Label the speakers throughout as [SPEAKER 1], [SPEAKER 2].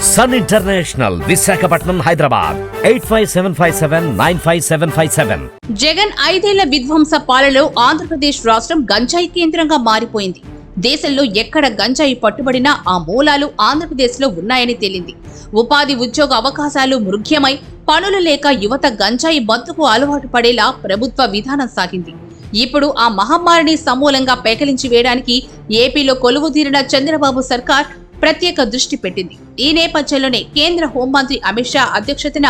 [SPEAKER 1] Sun International, Visakhapatnam, Hyderabad 8575795757.
[SPEAKER 2] Jagan 5 ఏళ్ల విధ్వంస పాలనలో ఆంధ్రప్రదేశ్ రాష్ట్రం గంజాయి కేంద్రంగా మారిపోయింది. దేశంలో ఎక్కడ గంజాయి పట్టుబడినా ఆ మూలాలు ఆంధ్రప్రదేశ్లో ఉన్నాయని తేలింది. ఉపాధి ఉద్యోగ అవకాశాలు మృగ్యమై పనులు లేక యువత గంజాయి మత్తుకు అలవాటు పడేలా ప్రభుత్వ విధానం సాగింది. ఇప్పుడు ఆ మహమ్మారిని సమూలంగా పేకలించి వేయడానికి ఏపీలో కొలువుదీరిన చంద్రబాబు సర్కార్ ప్రత్యేక దృష్టి పెట్టింది. ఈ నేపథ్యంలోనే కేంద్ర హోంమంత్రి అమిత్ షా అధ్యక్షతన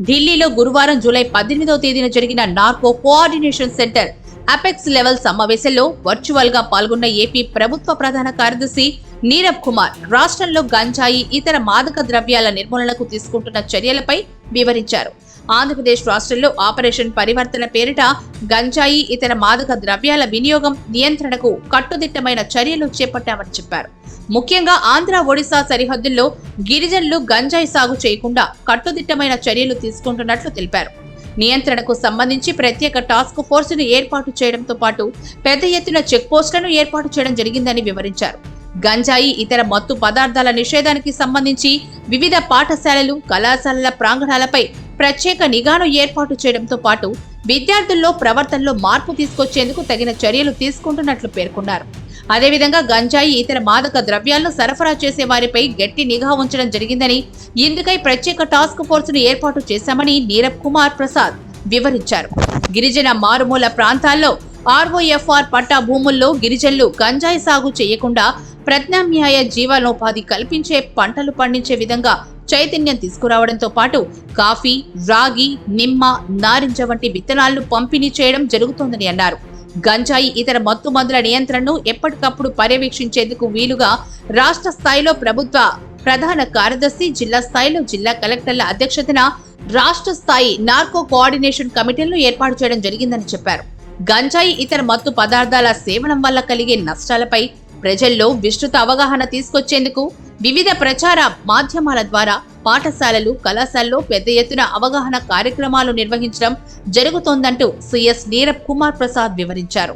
[SPEAKER 2] ఢిల్లీలో గురువారం జూలై 18వ తేదీన జరిగిన narco coordination centre apex level సమావేశంలో వర్చువల్ గా పాల్గొన్న ఏపీ ప్రభుత్వ ప్రధాన కార్యదర్శి నీరబ్ కుమార్ రాష్ట్రంలో గంజాయి, ఇతర మాదక ద్రవ్యాల నిర్మూలనకు తీసుకుంటున్న చర్యలపై వివరించారు. ఆంధ్రప్రదేశ్ రాష్ట్రంలో ఆపరేషన్ పరివర్తన పేరిట గంజాయి, ఇతర మాదక ద్రవ్యాల వినియోగం నియంత్రణకు కట్టుదిట్టమైన చర్యలు చేపట్టామని చెప్పారు. ముఖ్యంగా ఆంధ్ర, ఒడిశా సరిహద్దుల్లో గిరిజనులు గంజాయి సాగు చేయకుండా కట్టుదిట్టమైన చర్యలు తీసుకుంటున్నట్లు తెలిపారు. నియంత్రణకు సంబంధించి ప్రత్యేక టాస్క్ ఫోర్స్ ను ఏర్పాటు చేయడంతో పాటు పెద్ద ఎత్తున చెక్ పోస్టులను ఏర్పాటు చేయడం జరిగిందని వివరించారు. గంజాయి, ఇతర మత్తు పదార్థాల నిషేధానికి సంబంధించి వివిధ పాఠశాలలు, కళాశాలల ప్రాంగణాలపై ప్రత్యేక నిఘాను ఏర్పాటు చేయడంతో పాటు విద్యార్థుల్లో ప్రవర్తనలో మార్పు తీసుకొచ్చేందుకు తగిన చర్యలు తీసుకుంటున్నట్లు పేర్కొన్నారు. అదేవిధంగా గంజాయి, ఇతర మాదక ద్రవ్యాలను సరఫరా చేసే వారిపై గట్టి నిఘా ఉంచడం జరిగిందని, ఇందుకై ప్రత్యేక టాస్క్ ఫోర్స్ ను ఏర్పాటు చేశామని నీరబ్ కుమార్ ప్రసాద్ వివరించారు. గిరిజన మారుమూల ప్రాంతాల్లో ROFR పట్టా భూముల్లో గిరిజనులు గంజాయి సాగు చేయకుండా ప్రత్యామ్నాయ జీవనోపాధి కల్పించే పంటలు పండించే విధంగా చైతన్యం తీసుకురావడంతో పాటు కాఫీ, రాగి, నిమ్మ, నారింజ వంటి విత్తనాలను పంపిణీ చేయడం జరుగుతోందని అన్నారు. గంజాయి, ఇతర మత్తు మందుల నియంత్రణను ఎప్పటికప్పుడు పర్యవేక్షించేందుకు వీలుగా రాష్ట్ర స్థాయిలో ప్రభుత్వ ప్రధాన కార్యదర్శి, జిల్లా స్థాయిలో జిల్లా కలెక్టర్ల అధ్యక్షతన రాష్ట్ర స్థాయి నార్కో కోఆర్డినేషన్ కమిటీలను ఏర్పాటు చేయడం జరిగిందని చెప్పారు. గంజాయి, ఇతర మత్తు పదార్థాల సేవనం వల్ల కలిగే నష్టాలపై ప్రజల్లో విస్తృత అవగాహన తీసుకొచ్చేందుకు వివిధ ప్రచార మాధ్యమాల ద్వారా పాఠశాలలు, కళాశాలలో పెద్ద ఎత్తున అవగాహన కార్యక్రమాలు నిర్వహించడం జరుగుతోందంటూ సిఎస్ నీరబ్ కుమార్ ప్రసాద్ వివరించారు.